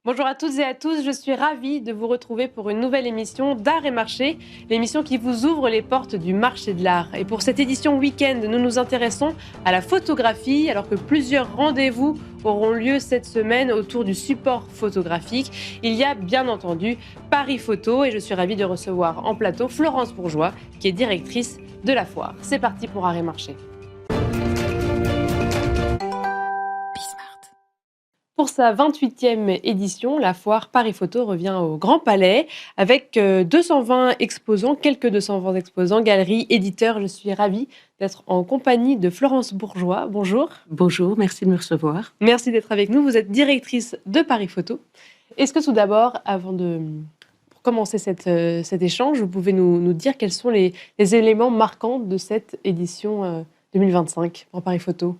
Bonjour à toutes et à tous, je suis ravie de vous retrouver pour une nouvelle émission d'Art et Marché, l'émission qui vous ouvre les portes du marché de l'art. Et pour cette édition week-end, nous nous intéressons à la photographie, alors que plusieurs rendez-vous auront lieu cette semaine autour du support photographique. Il y a bien entendu Paris Photo et je suis ravie de recevoir en plateau Florence Bourgeois, qui est directrice de la foire. C'est parti pour Art et Marché. Pour sa 28e édition, la foire Paris Photo revient au Grand Palais avec 220 exposants, quelques 220 exposants, galeries, éditeurs. Je suis ravie d'être en compagnie de Florence Bourgeois. Bonjour. Bonjour, merci de me recevoir. Merci d'être avec nous. Vous êtes directrice de Paris Photo. Est-ce que tout d'abord, pour commencer cet échange, vous pouvez nous dire quels sont les éléments marquants de cette édition 2025 pour Paris Photo ?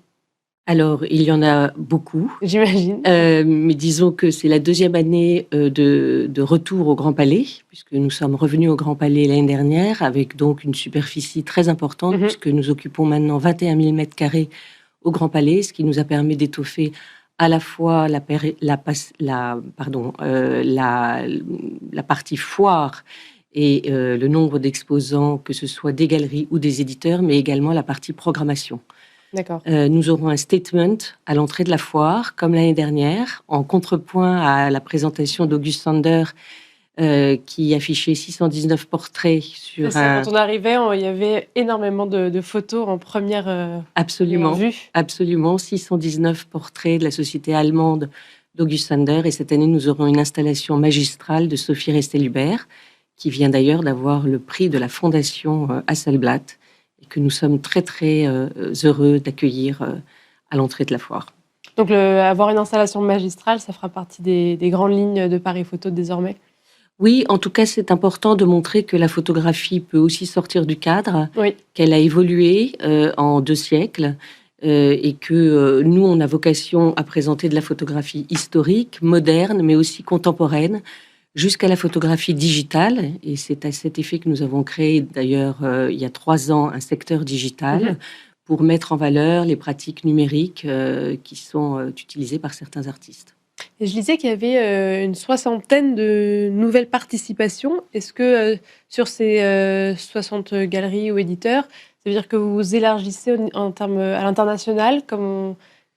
Alors, il y en a beaucoup. J'imagine. Mais disons que c'est la deuxième année de retour au Grand Palais, puisque nous sommes revenus au Grand Palais l'année dernière, avec donc une superficie très importante, puisque nous occupons maintenant 21 000 m² au Grand Palais, ce qui nous a permis d'étoffer à la fois la partie foire et le nombre d'exposants, que ce soit des galeries ou des éditeurs, mais également la partie programmation. D'accord. Nous aurons un statement à l'entrée de la foire, comme l'année dernière, en contrepoint à la présentation d'August Sander, qui affichait 619 portraits sur Quand on arrivait, il y avait énormément de photos en première vue. Absolument, 619 portraits de la société allemande d'August Sander. Et cette année, nous aurons une installation magistrale de Sophie Restel-Hubert, qui vient d'ailleurs d'avoir le prix de la Fondation Hasselblad, que nous sommes très, très heureux d'accueillir à l'entrée de la foire. Donc, avoir une installation magistrale, ça fera partie des grandes lignes de Paris Photo désormais ? Oui, en tout cas, c'est important de montrer que la photographie peut aussi sortir du cadre, oui. Qu'elle a évolué en 2 siècles et que nous, on a vocation à présenter de la photographie historique, moderne, mais aussi contemporaine, jusqu'à la photographie digitale, et c'est à cet effet que nous avons créé d'ailleurs il y a 3 ans un secteur digital pour mettre en valeur les pratiques numériques qui sont utilisées par certains artistes. Et je disais qu'il y avait une 60aine de nouvelles participations. Est-ce que sur ces 60 galeries ou éditeurs, ça veut dire que vous vous élargissez en termes à l'international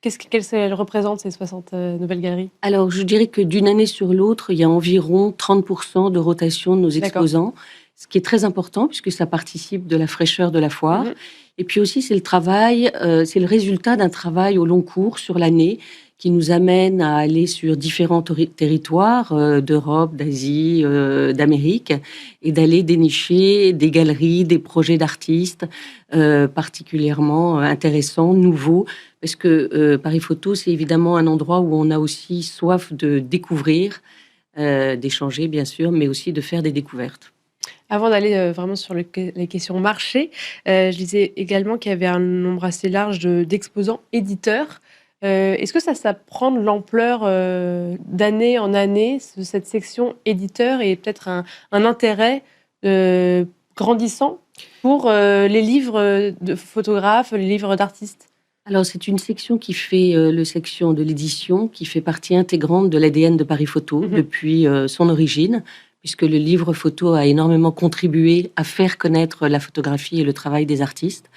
Qu'elles représentent ces 60 nouvelles galeries ? Alors, je dirais que d'une année sur l'autre, il y a environ 30% de rotation de nos exposants, ce qui est très important puisque ça participe de la fraîcheur de la foire. Et puis aussi, c'est le résultat d'un travail au long cours sur l'année qui nous amène à aller sur différents territoires d'Europe, d'Asie, d'Amérique, et d'aller dénicher des galeries, des projets d'artistes particulièrement intéressants, nouveaux, parce que Paris Photo, c'est évidemment un endroit où on a aussi soif de découvrir, d'échanger bien sûr, mais aussi de faire des découvertes. Avant d'aller vraiment sur les questions marché, je disais également qu'il y avait un nombre assez large d'exposants éditeurs. Est-ce que ça prend de l'ampleur d'année en année, cette section éditeur, et peut-être un intérêt grandissant pour les livres de photographes, les livres d'artistes ? Alors, c'est une section qui fait le section de l'édition, qui fait partie intégrante de l'ADN de Paris Photo depuis son origine, puisque le livre photo a énormément contribué à faire connaître la photographie et le travail des artistes.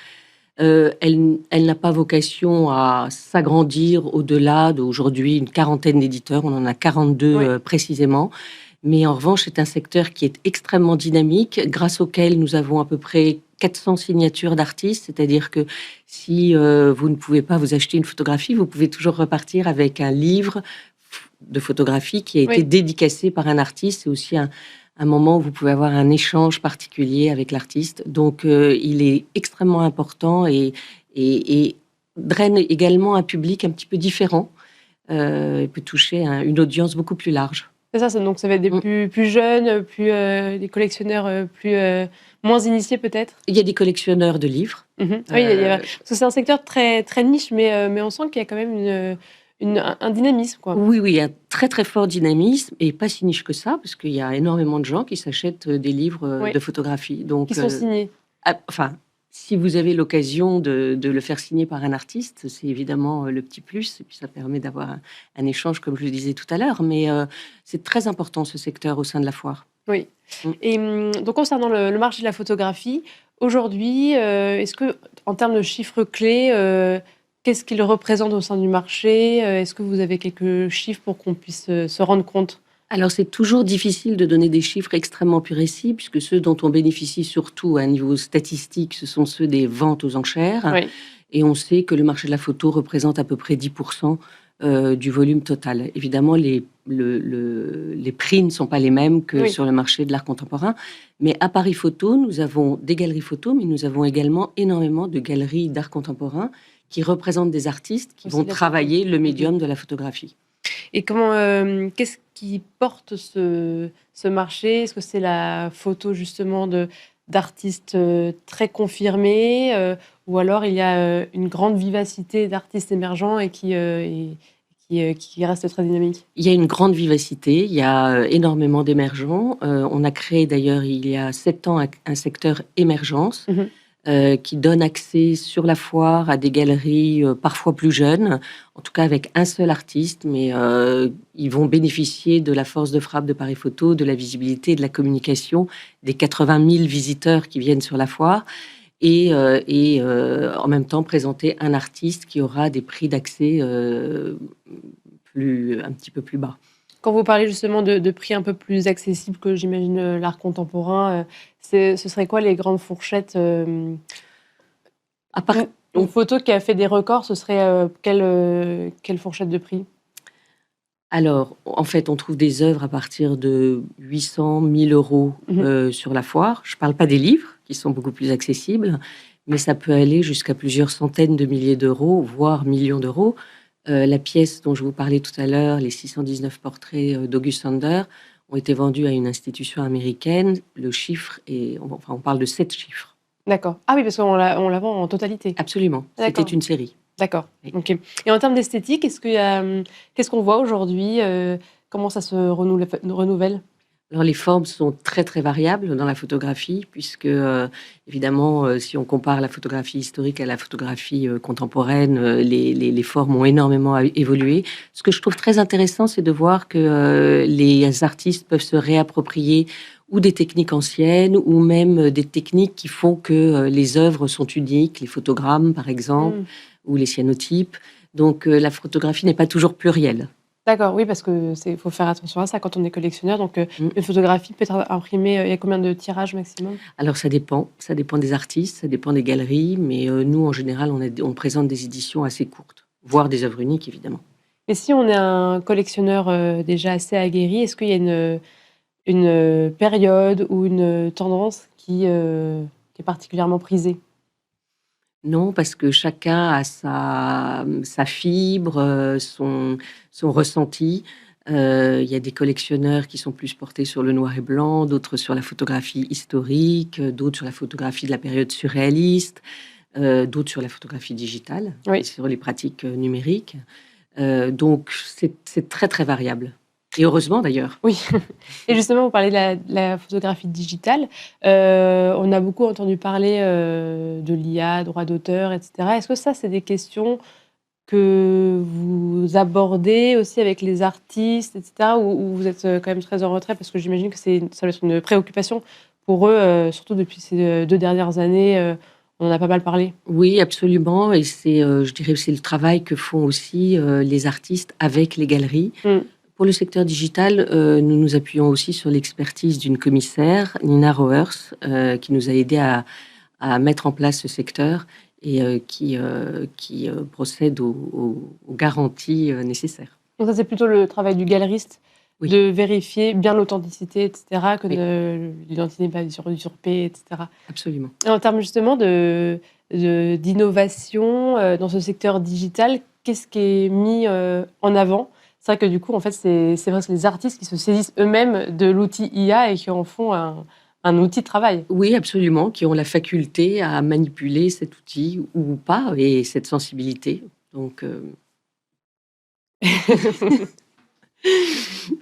Elle n'a pas vocation à s'agrandir au-delà d'aujourd'hui une 40aine d'éditeurs, on en a 42 précisément. Mais en revanche, c'est un secteur qui est extrêmement dynamique, grâce auquel nous avons à peu près 400 signatures d'artistes, c'est-à-dire que si vous ne pouvez pas vous acheter une photographie, vous pouvez toujours repartir avec un livre de photographie qui a été dédicacé par un artiste. C'est aussi un moment où vous pouvez avoir un échange particulier avec l'artiste. Donc, il est extrêmement important et draine également un public un petit peu différent. Il peut toucher une audience beaucoup plus large. C'est ça, donc ça va être des plus jeunes, des collectionneurs moins initiés peut-être. Il y a des collectionneurs de livres. Oui, parce que c'est un secteur très, très niche, mais on sent qu'il y a quand même un dynamisme, quoi. Oui, un très très fort dynamisme, et pas si niche que ça, parce qu'il y a énormément de gens qui s'achètent des livres de photographie. Donc, qui sont signés. Enfin, si vous avez l'occasion de le faire signer par un artiste, c'est évidemment le petit plus. Et puis ça permet d'avoir un échange, comme je le disais tout à l'heure. Mais c'est très important ce secteur au sein de la foire. Oui. Mm. Et donc concernant le marché de la photographie, aujourd'hui, est-ce que en termes de chiffres clés, qu'est-ce qu'il représente au sein du marché? Est-ce que vous avez quelques chiffres pour qu'on puisse se rendre compte? Alors, c'est toujours difficile de donner des chiffres extrêmement précis, puisque ceux dont on bénéficie surtout à un niveau statistique, ce sont ceux des ventes aux enchères. Oui. Et on sait que le marché de la photo représente à peu près 10% du volume total. Évidemment, les prix ne sont pas les mêmes que Oui. sur le marché de l'art contemporain. Mais à Paris Photo, nous avons des galeries photo, mais nous avons également énormément de galeries d'art contemporain qui représentent des artistes qui Aussi vont la travailler photo. le médium de la photographie. Et qu'est-ce qui porte ce marché? Est-ce que c'est la photo justement d'artistes très confirmés, ou alors il y a une grande vivacité d'artistes émergents et qui reste très dynamique? Il y a une grande vivacité, il y a énormément d'émergents. On a créé d'ailleurs il y a 7 ans un secteur émergence qui donne accès sur la foire à des galeries parfois plus jeunes, en tout cas avec un seul artiste, mais ils vont bénéficier de la force de frappe de Paris Photo, de la visibilité, de la communication, des 80 000 visiteurs qui viennent sur la foire. Et en même temps présenter un artiste qui aura des prix d'accès un petit peu plus bas. Quand vous parlez justement de prix un peu plus accessibles que j'imagine l'art contemporain, ce serait quoi les grandes fourchettes? Une photo qui a fait des records, ce serait quelle fourchette de prix? Alors, en fait, on trouve des œuvres à partir de 800 000 euros sur la foire. Je ne parle pas des livres, qui sont beaucoup plus accessibles, mais ça peut aller jusqu'à plusieurs centaines de milliers d'euros, voire millions d'euros. La pièce dont je vous parlais tout à l'heure, les 619 portraits d'August Sander, ont été vendus à une institution américaine. Le chiffre on parle de 7 chiffres. D'accord. Ah oui, parce qu'on la vend en totalité. Absolument. D'accord. C'était une série. D'accord. Oui. Ok. Et en termes d'esthétique, qu'est-ce qu'on voit aujourd'hui? Comment ça se renouvelle? Alors, les formes sont très, très variables dans la photographie, puisque, évidemment, si on compare la photographie historique à la photographie contemporaine, les formes ont énormément évolué. Ce que je trouve très intéressant, c'est de voir que les artistes peuvent se réapproprier ou des techniques anciennes, ou même des techniques qui font que les œuvres sont uniques, les photogrammes, par exemple, ou les cyanotypes. Donc, la photographie n'est pas toujours plurielle. D'accord, oui, parce que faut faire attention à ça quand on est collectionneur. Donc, une photographie peut être imprimée. Il y a combien de tirages maximum? Alors, ça dépend des artistes, ça dépend des galeries, mais nous, en général, on présente des éditions assez courtes, voire des œuvres uniques, évidemment. Mais si on est un collectionneur déjà assez aguerri, est-ce qu'il y a une période ou une tendance qui est particulièrement prisée? Non, parce que chacun a sa fibre, son ressenti. Il y a des collectionneurs qui sont plus portés sur le noir et blanc, d'autres sur la photographie historique, d'autres sur la photographie de la période surréaliste, d'autres sur la photographie digitale, sur les pratiques numériques. Donc, c'est très, très variable. Et heureusement, d'ailleurs. Oui. Et justement, vous parlez de la photographie digitale. On a beaucoup entendu parler de l'IA, droit d'auteur, etc. Est-ce que ça, c'est des questions que vous abordez aussi avec les artistes, etc., ou vous êtes quand même très en retrait? Parce que j'imagine que ça doit être une préoccupation pour eux, surtout depuis ces 2 dernières années. On en a pas mal parlé. Oui, absolument. Et je dirais que c'est le travail que font aussi les artistes avec les galeries. Pour le secteur digital, nous nous appuyons aussi sur l'expertise d'une commissaire, Nina Roers, qui nous a aidés à mettre en place ce secteur et qui procède aux garanties nécessaires. Donc ça, c'est plutôt le travail du galeriste, de vérifier bien l'authenticité, etc., que l'identité n'est pas usurpée, etc. Absolument. Et en termes justement d'innovation dans ce secteur digital, qu'est-ce qui est mis en avant? C'est vrai que du coup, en fait, c'est presque les artistes qui se saisissent eux-mêmes de l'outil IA et qui en font un outil de travail. Oui, absolument, qui ont la faculté à manipuler cet outil ou pas, et cette sensibilité. Donc,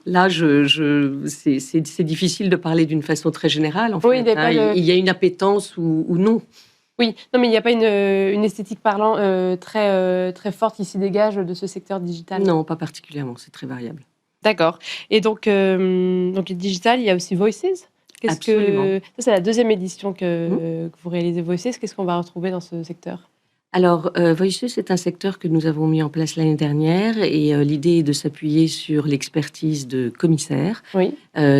là, c'est difficile de parler d'une façon très générale. En fait, oui, il y a une appétence ou non. Oui, non, mais il n'y a pas une esthétique parlant très forte qui s'y dégage de ce secteur digital? Non, pas particulièrement, c'est très variable. D'accord. Et donc le digital, il y a aussi Voices? Absolument. Ça, c'est la deuxième édition Mmh. que vous réalisez Voices. Qu'est-ce qu'on va retrouver dans ce secteur? Alors, Voices, c'est un secteur que nous avons mis en place l'année dernière et l'idée est de s'appuyer sur l'expertise de commissaires, Oui.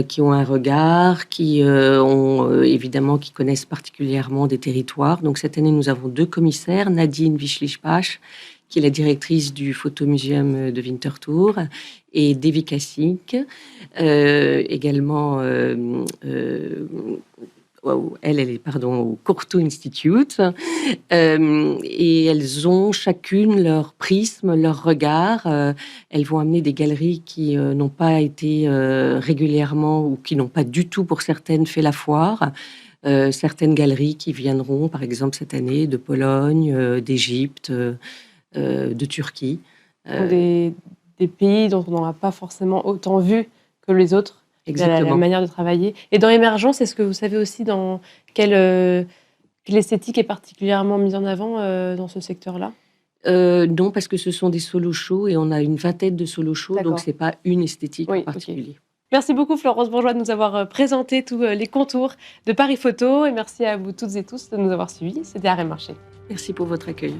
qui ont un regard, évidemment qui connaissent particulièrement des territoires. Donc cette année, nous avons 2 commissaires, Nadine Wichlich-Pasch, qui est la directrice du Photomuseum de Winterthur, et Devi Kassik, également, elle est au Courtauld Institute. Et elles ont chacune leur prisme, leur regard. Elles vont amener des galeries qui n'ont pas été régulièrement ou qui n'ont pas du tout, pour certaines, fait la foire. Certaines galeries qui viendront, par exemple cette année, de Pologne, d'Égypte, de Turquie. Donc des pays dont on n'aura pas forcément autant vu que les autres. La manière de travailler. Et dans Émergence, est-ce que vous savez aussi dans quelle esthétique est particulièrement mise en avant dans ce secteur-là? Non, parce que ce sont des solo shows et on a une vingtaine de solo shows, donc c'est pas une esthétique en particulier. Okay. Merci beaucoup Florence Bourgeois de nous avoir présenté tous les contours de Paris Photo et merci à vous toutes et tous de nous avoir suivis. C'était Art et Marché. Merci pour votre accueil.